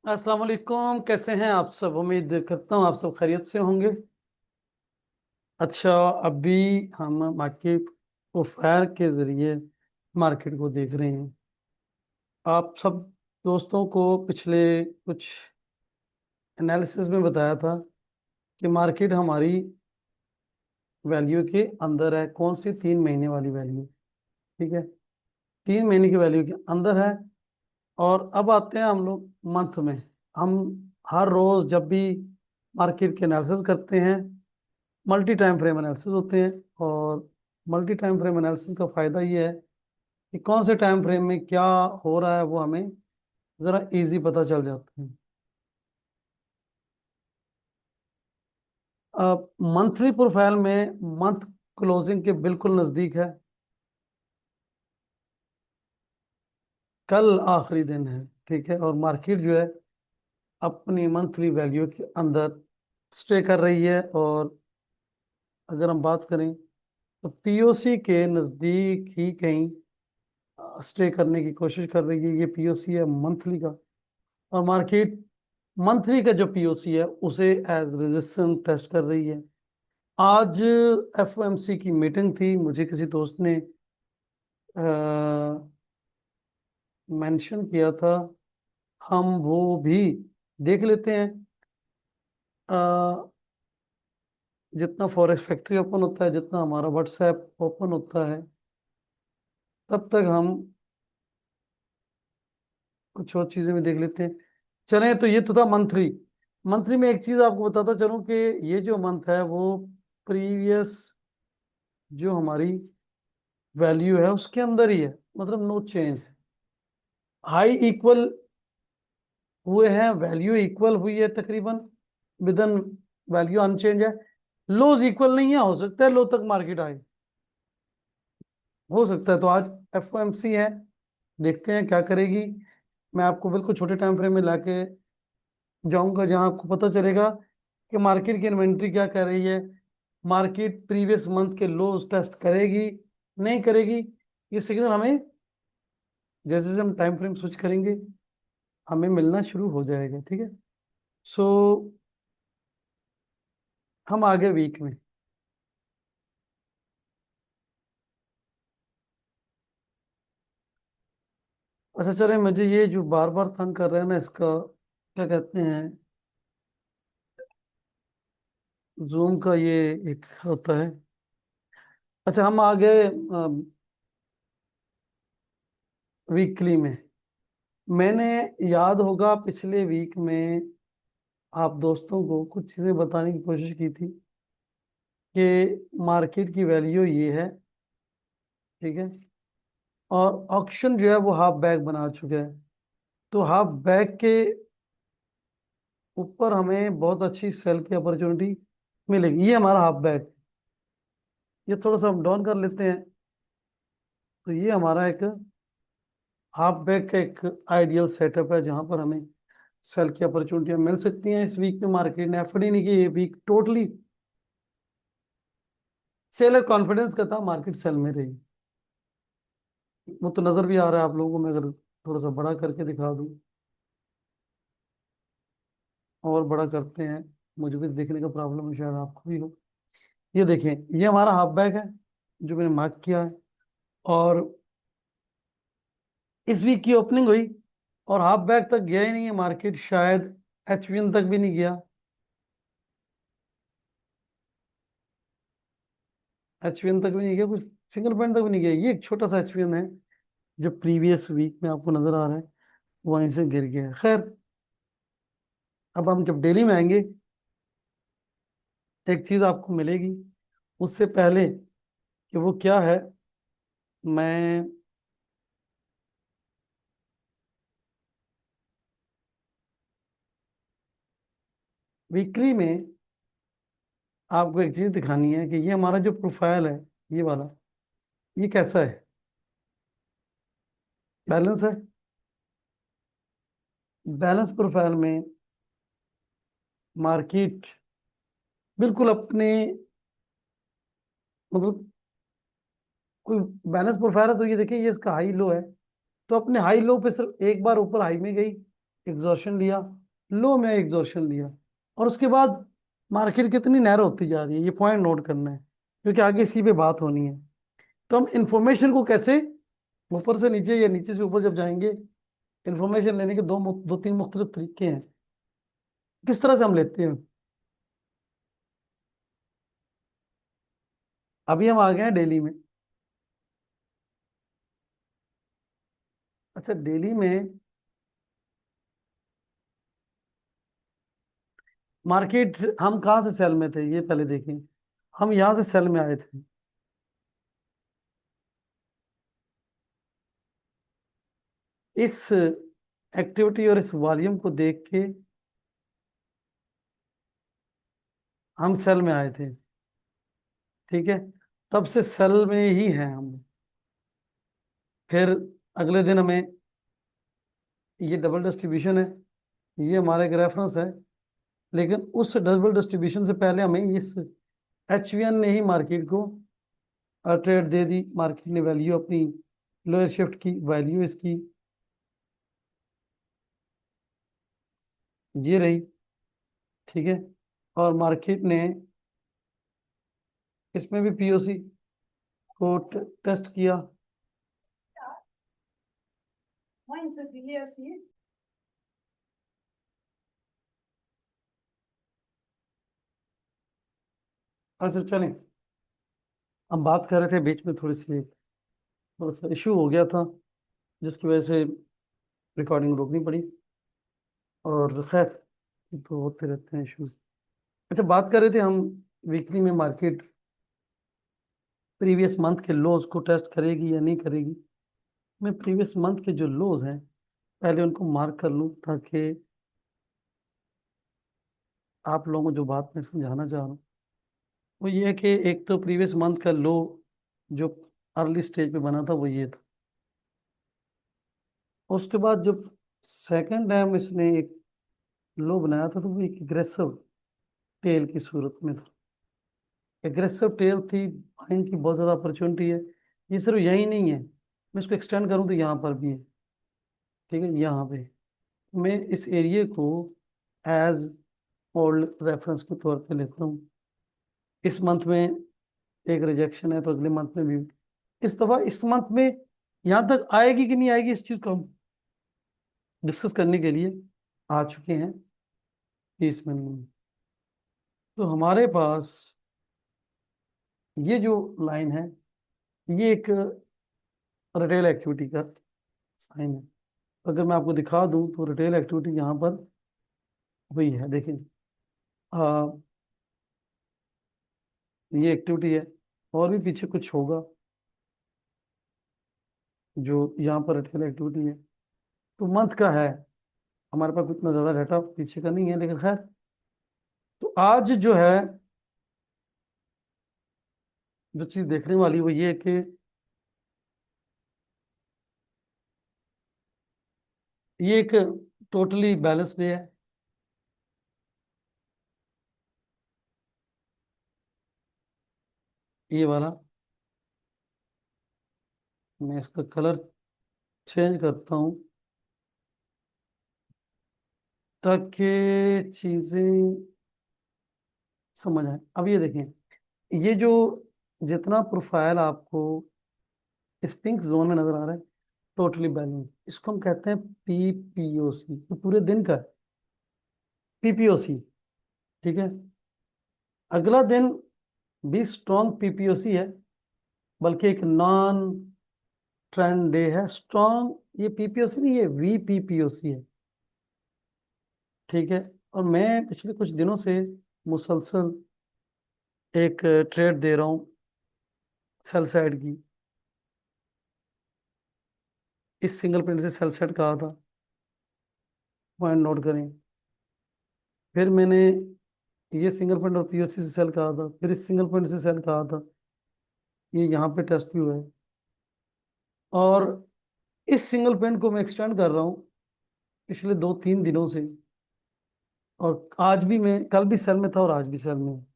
अस्सलाम वालेकुम। कैसे हैं आप सब? उम्मीद करता हूँ आप सब खैरियत से होंगे। अच्छा, अभी हम मार्केट प्रोफाइल के ज़रिए मार्केट को देख रहे हैं। आप सब दोस्तों को पिछले कुछ एनालिसिस में बताया था कि मार्केट हमारी वैल्यू के अंदर है। कौन सी? 3 महीने वाली वैल्यू। ठीक है, 3 महीने की वैल्यू के अंदर है। और अब आते हैं हम लोग मंथ में। हम हर रोज़ जब भी मार्केट के एनालिसिस करते हैं, मल्टी टाइम फ्रेम एनालिसिस होते हैं। और मल्टी टाइम फ्रेम एनालिसिस का फ़ायदा ये है कि कौन से टाइम फ्रेम में क्या हो रहा है वो हमें ज़रा इजी पता चल जाता है। अब मंथली प्रोफाइल में मंथ क्लोजिंग के बिल्कुल नज़दीक है। कल आखिरी दिन है। ठीक है, और मार्केट जो है अपनी मंथली वैल्यू के अंदर स्टे कर रही है। और अगर हम बात करें तो पीओसी के नज़दीक ही कहीं स्टे करने की कोशिश कर रही है। ये पीओसी है मंथली का। और मार्केट मंथली का जो पीओसी है उसे एज रेजिस्टेंस टेस्ट कर रही है। आज एफओएमसी की मीटिंग थी। मुझे किसी दोस्त ने मेंशन किया था, हम वो भी देख लेते हैं। अ, जितना फॉरेक्स फैक्ट्री ओपन होता है, जितना हमारा व्हाट्सएप ओपन होता है, तब तक हम कुछ और चीज़ें भी देख लेते हैं। चलें, तो ये तो था मंथली। मंथली में एक चीज़ आपको बताता चलूं कि ये जो मंथ है वो प्रीवियस जो हमारी वैल्यू है उसके अंदर ही है, मतलब नो चेंज। हाई इक्वल हुए हैं, वैल्यू इक्वल हुई है तकरीबन, विदन वैल्यू अनचेंज है। लोज इक्वल नहीं है, हो सकता है लो तक मार्केट आए, हो सकता है। तो आज एफओएमसी है, देखते हैं क्या करेगी। मैं आपको बिल्कुल छोटे टाइम फ्रेम में लाके जाऊंगा जहां आपको पता चलेगा कि मार्केट की इन्वेंट्री क्या कर रही है। मार्केट प्रीवियस मंथ के लोज टेस्ट करेगी, नहीं करेगी, ये सिग्नल हमें जैसे जैसे हम टाइम फ्रेम स्विच करेंगे हमें मिलना शुरू हो जाएगा। ठीक है, सो हम आगे वीक में। अच्छा चले, मुझे ये जो बार बार तंग कर रहे हैं ना, इसका क्या कहते हैं, जूम का ये एक होता है। अच्छा, हम आ गए वीकली में। मैंने, याद होगा पिछले वीक में आप दोस्तों को कुछ चीज़ें बताने की कोशिश की थी कि मार्केट की वैल्यू ये है। ठीक है, और ऑक्शन जो है वो हाफ बैग बना चुका है। तो हाफ बैग के ऊपर हमें बहुत अच्छी सेल की अपॉर्चुनिटी मिलेगी। ये हमारा हाफ बैग, ये थोड़ा सा हम डाउन कर लेते हैं। तो ये हमारा एक हाफ बैग का एक आइडियल सेटअप है जहां पर हमें सेल की अपॉर्चुनिटियां मिल सकती हैं। इस वीक में मार्केट ने एफडी नहीं की, ये वीक टोटली सेलर कॉन्फिडेंस का था, मार्केट सेल में रही। वो तो नजर भी आ रहा है आप लोगों को। मैं अगर थोड़ा सा बड़ा करके दिखा दूं, और बड़ा करते हैं, मुझे भी देखने का प्रॉब्लम है, शायद आपको भी हो। ये देखें, ये हमारा हाफ बैग है जो मैंने मार्क किया है। और इस वीक की ओपनिंग हुई और हाफ बैग तक गया ही नहीं है मार्केट, शायद एचवीएन तक भी नहीं गया। एचवीएन तक भी नहीं गया, कुछ सिंगल पॉइंट तक भी नहीं गया। ये एक छोटा सा एचवीएन है जो प्रीवियस वीक में आपको नजर आ रहा है, वहीं से गिर गया है। खैर, अब हम जब डेली में आएंगे एक चीज आपको मिलेगी। उससे पहले कि वो क्या है, मैं वीकली में आपको एक चीज दिखानी है कि ये हमारा जो प्रोफाइल है, ये वाला, ये कैसा है। बैलेंस है। बैलेंस प्रोफाइल में मार्केट बिल्कुल अपने, मतलब कोई बैलेंस प्रोफाइल है तो ये देखिए, ये इसका हाई लो है। तो अपने हाई लो पे सिर्फ एक बार ऊपर हाई में गई, एग्जॉर्शन लिया, लो में एग्जॉर्शन लिया, और उसके बाद मार्केट कितनी नैरो होती जा रही है, ये पॉइंट नोट करना है, क्योंकि आगे इसी पे बात होनी है। तो हम इंफॉर्मेशन को कैसे ऊपर से नीचे या नीचे से ऊपर जब जाएंगे, इंफॉर्मेशन लेने के दो तीन मुख्तलिफ तरीके हैं, किस तरह से हम लेते हैं। अभी हम आ गए हैं डेली में। अच्छा, डेली में मार्केट हम कहाँ से सेल में थे ये पहले देखें। हम यहाँ से सेल में आए थे, इस एक्टिविटी और इस वॉल्यूम को देख के हम सेल में आए थे, ठीक है। तब से सेल में ही हैं हम। फिर अगले दिन हमें, ये डबल डिस्ट्रीब्यूशन है, ये हमारा एक रेफरेंस है, लेकिन उस डबल डिस्ट्रीब्यूशन से पहले हमें इस HVN ने ही मार्केट को ट्रेड दे दी। मार्केट ने वैल्यू अपनी लोअर शिफ्ट की, वैल्यू इसकी ये रही, ठीक है। और मार्केट ने इसमें भी POC को टेस्ट किया। अच्छा चलें, हम बात कर रहे थे, बीच में थोड़ा सा इशू हो गया था, जिसकी वजह से रिकॉर्डिंग रोकनी पड़ी, और खैर तो होते रहते हैं इश्यूज। अच्छा, बात कर रहे थे हम वीकली में मार्केट प्रीवियस मंथ के लोज को टेस्ट करेगी या नहीं करेगी। मैं प्रीवियस मंथ के जो लोज हैं पहले उनको मार्क कर लूँ, ताकि आप लोगों को जो बात मैं समझाना चाह रहा हूँ वो ये है कि एक तो प्रीवियस मंथ का लो जो अर्ली स्टेज पे बना था वो ये था। उसके बाद जब सेकंड टाइम इसने एक लो बनाया था तो वो एक एग्रेसिव टेल की सूरत में था। एग्रेसिव टेल थी, बाइंग की बहुत ज़्यादा अपॉर्चुनिटी है। ये सिर्फ यही नहीं है, मैं इसको एक्सटेंड करूँ तो यहाँ पर भी है, ठीक है। यहाँ पे मैं इस एरिया को एज ओल्ड रेफरेंस के तौर पे लेता हूँ। इस मंथ में एक रिजेक्शन है तो अगले मंथ में भी इस दफा, इस मंथ में यहाँ तक आएगी कि नहीं आएगी, इस चीज़ को हम डिस्कस करने के लिए आ चुके हैं 30 मिनट में। तो हमारे पास ये जो लाइन है ये एक रिटेल एक्टिविटी का साइन है। अगर मैं आपको दिखा दूं तो रिटेल एक्टिविटी यहाँ पर हुई है, देखिए। आ, ये एक्टिविटी है, और भी पीछे कुछ होगा जो यहाँ पर रिटेल एक्टिविटी है। तो मंथ का है, हमारे पास इतना ज़्यादा डाटा पीछे का नहीं है, लेकिन खैर। तो आज जो है, जो चीज़ देखने वाली वो ये है कि ये एक टोटली बैलेंस डे है, ये वाला। मैं इसका कलर चेंज करता हूँ ताकि चीज़ें समझ आए। अब ये देखें, ये जो जितना प्रोफाइल आपको इस पिंक जोन में नजर आ रहा है, टोटली बैलेंस, इसको हम कहते हैं PPOC। तो पूरे दिन का PPOC, ठीक है। अगला दिन भी स्ट्रॉन्ग PPOC है, बल्कि एक नॉन ट्रेंड डे है स्ट्रॉन्ग। ये PPOC नहीं, ये VPPOC है, ठीक है। और मैं पिछले कुछ दिनों से मुसलसल एक ट्रेड दे रहा हूँ सेल साइड की। इस सिंगल पॉइंट से सेल साइड कहा था, पॉइंट नोट करें। फिर मैंने ये सिंगल पॉइंट और POC से सेल कहा था, फिर इस सिंगल पॉइंट से सेल कहा था, ये यहाँ पे टेस्ट भी हुआ है। और इस सिंगल पॉइंट को मैं एक्सटेंड कर रहा हूँ पिछले 2-3 दिनों से, और आज भी, मैं कल भी सेल में था और आज भी सेल में हूँ।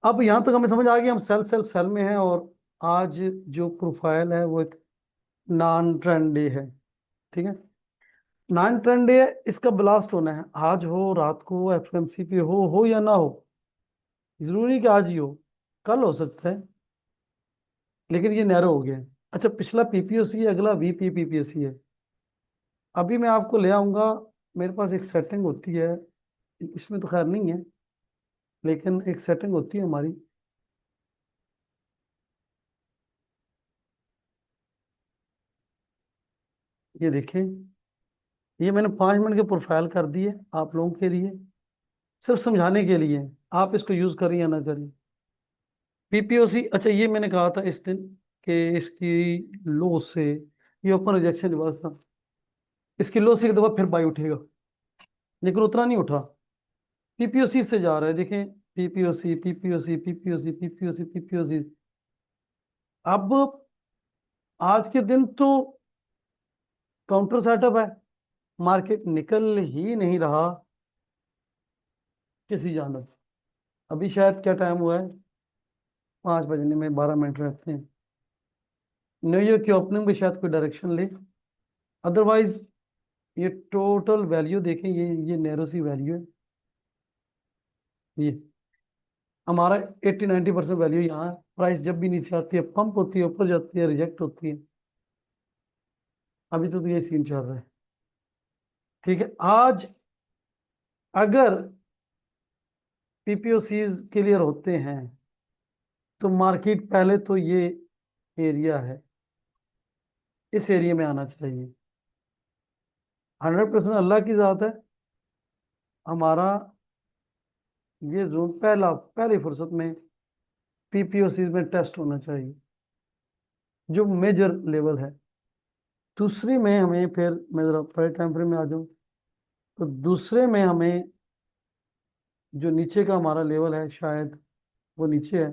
अब यहाँ तक हमें समझ आ गया हम सेल सेल सेल में हैं, और आज जो प्रोफाइल है वो एक नॉन ट्रेंड डे है, ठीक है। नॉन ट्रेंड है, इसका ब्लास्ट होना है, आज हो, रात को, एफएमसी पे हो या ना हो, जरूरी कि आज ही हो, कल हो सकता है, लेकिन ये नैरो हो गया है। अच्छा, पिछला पीपीओसी है, अगला वीपी पीपीओसी है। अभी मैं आपको ले आऊंगा, मेरे पास एक सेटिंग होती है, इसमें तो खैर नहीं है, लेकिन एक सेटिंग होती है हमारी। ये देखें, ये मैंने 5 मिनट के प्रोफाइल कर दी है आप लोगों के लिए, सिर्फ समझाने के लिए। आप इसको यूज करें या ना करें। पीपीओसी, अच्छा ये मैंने कहा था इस दिन कि इसकी लो से, ये ओपन रिजेक्शन रिवर्स था, इसकी लो से एक दफा फिर बाई उठेगा, लेकिन उतना नहीं उठा, पीपीओसी से जा रहा है, देखें, पीपीओसी पीपीओसी पीपीओसी पीपीओसी पीपीओसी। अब आज के दिन तो काउंटर सेटअप है, मार्केट निकल ही नहीं रहा किसी जानब। अभी शायद क्या टाइम हुआ है, 5 बजने में 12 मिनट रहते हैं। न्यू ईयर की ओपनिंग में शायद कोई डायरेक्शन ले, अदरवाइज ये टोटल वैल्यू देखें, ये नैरो सी वैल्यू है, ये हमारा 80-90% वैल्यू यहाँ है। प्राइस जब भी नीचे आती है पंप होती है, ऊपर जाती है रिजेक्ट होती है। अभी तो ये सीन चल रहा है। ठीक है, आज अगर पीपीओसीज क्लियर होते हैं तो मार्केट पहले तो ये एरिया है, इस एरिया में आना चाहिए। 100% अल्लाह की जात है, हमारा ये जोन पहली फुर्सत में पीपीओसीज में टेस्ट होना चाहिए, जो मेजर लेवल है। दूसरी में हमें, फिर मैं जरा बड़े टाइम फ्रेम में आ जाऊं, तो दूसरे में हमें जो नीचे का हमारा लेवल है, शायद वो नीचे है,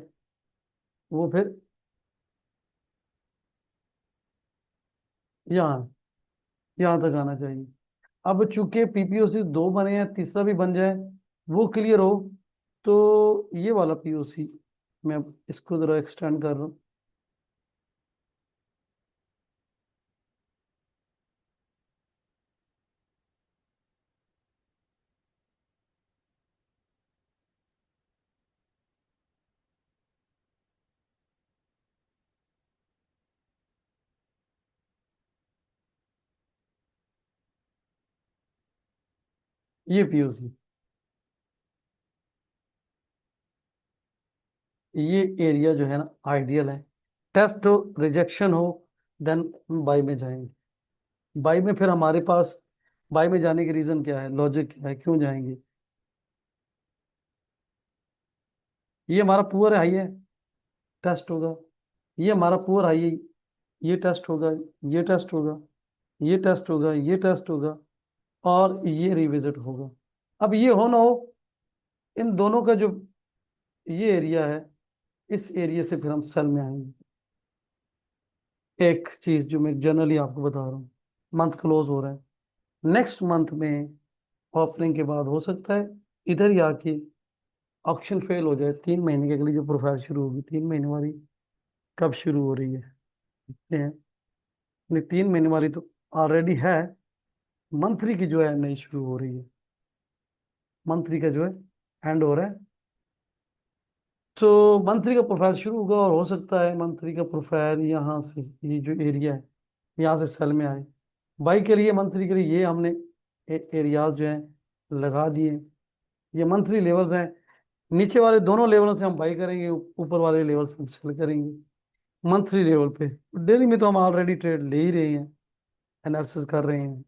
वो फिर यहाँ यहाँ तक आना चाहिए। अब चूंकि पीपीओसी दो बने हैं, तीसरा भी बन जाए, वो क्लियर हो, तो ये वाला पीओसी मैं अब इसको जरा एक्सटेंड कर रहा हूँ। ये पीओसी, ये एरिया जो है ना आइडियल है, टेस्ट हो, रिजेक्शन हो, देन बाई में जाएंगे। बाई में फिर हमारे पास, बाई में जाने की रीजन क्या है, लॉजिक क्या है, क्यों जाएंगे। ये हमारा पुअर हाई है, टेस्ट होगा। ये हमारा पुअर हाई है, ये टेस्ट होगा, ये टेस्ट होगा, ये टेस्ट होगा, ये टेस्ट होगा, और ये रिविजिट होगा। अब ये हो ना हो, इन दोनों का जो ये एरिया है, इस एरिया से फिर हम सेल में आएंगे। एक चीज जो मैं जनरली आपको बता रहा हूँ, मंथ क्लोज हो रहा है, नेक्स्ट मंथ में ओपनिंग के बाद हो सकता है इधर ही आके ऑक्शन फेल हो जाए। 3 महीने के अगली जो प्रोफाइल शुरू होगी, 3 महीने वाली कब शुरू हो रही है, देखते हैं। नहीं, 3 महीने वाली तो ऑलरेडी है, मंथली की जो है नई शुरू हो रही है, मंथली का जो है एंड हो रहा है। तो मंथली का प्रोफाइल शुरू होगा, और हो सकता है मंथली का प्रोफाइल यहाँ से, ये जो एरिया है यहाँ से सेल में आए। बाई के लिए, मंथली के लिए ये हमने एरियाज जो हैं लगा दिए। ये मंथली लेवल्स हैं, नीचे वाले दोनों लेवलों से हम बाई करेंगे, ऊपर वाले लेवल से हम सेल करेंगे मंथली लेवल पे। डेली में तो हम ऑलरेडी ट्रेड ले ही रहे हैं, एनालिसिस कर रहे हैं,